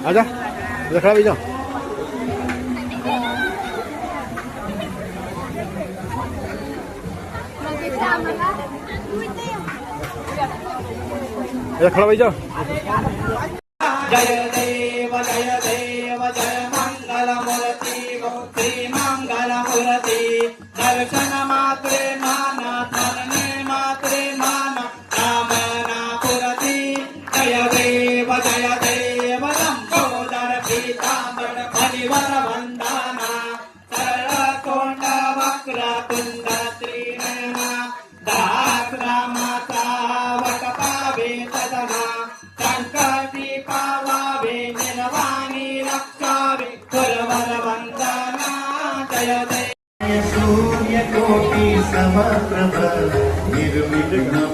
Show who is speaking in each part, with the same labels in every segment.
Speaker 1: आजा खड़ा भी जाओ। खड़ा भी जाओ।
Speaker 2: जय देव जय मंगलमूर्ति मुक्ति मंगलमूर्ति दर्शन मात्रे माना तन्ने मात्रे माना कामना पुरति जय देव लंबोदर पीतांबर परिवर वंदना सरल कोंड वक्र कुंड त्रिनयना दात्रा माता वटपावे तदना संकटी पावावे निर्वाणी रक्षावे कुलवर वंदना जय जय
Speaker 3: सूर्यकोटि समप्रभ निर्विघ्नं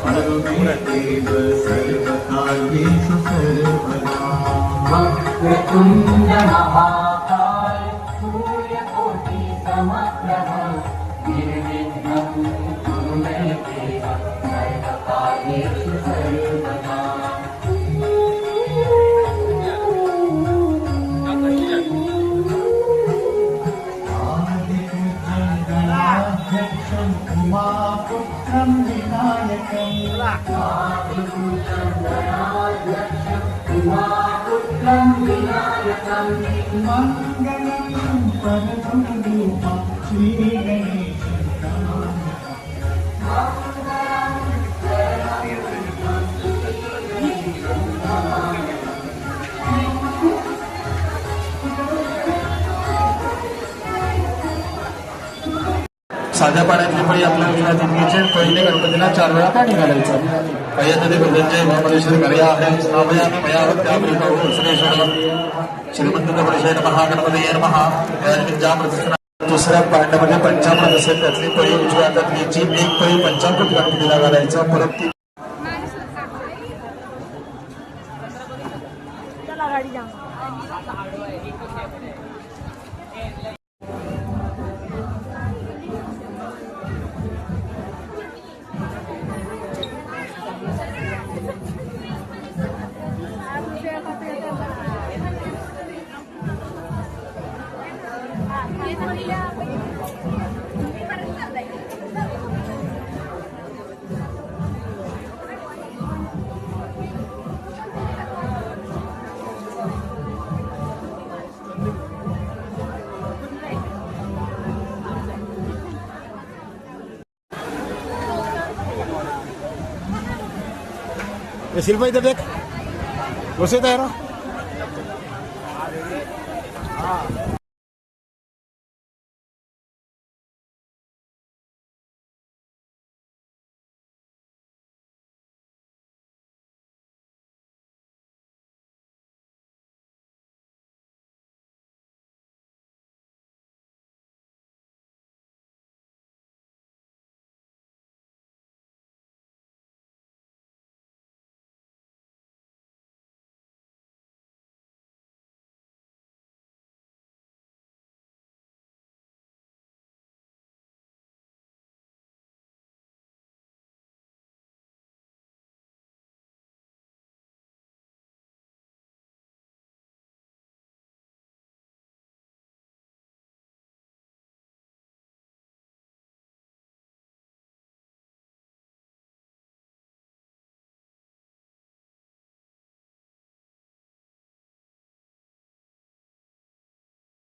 Speaker 3: करोमीदेव सर्वकार्येषु सर्वदा
Speaker 4: वक्रतुण्ड महाकाय सूर्यकोटि समप्रभ निर्विघ्नं कुरु मे देव सर्वकार्येषु सर्वदा।
Speaker 3: उमापुत्रं विनायकं मङ्गलं परमरूपं श्रीगणेशं
Speaker 5: साध्या पाण्यातली फळी आपल्याला विना तितकीचे पहिले गणपतीला 4 वेळा पाणी घालायचं. पय्यते भजनजय महाबळेश्वर कार्या आहे स्थापयामी मया वक्त्यामृतो श्रेष्ठम श्रीमंत परिषय नमः गणपतये नमः. दुसऱ्या पांड्यामध्ये पंचामृत असेल त्यातली पळी उजव्या हातात घ्यायची. एक पळी पंचामृत गणपतीला घालायचं. परत ती
Speaker 1: शिल्पा इधर देख, वैसे तैयार हो।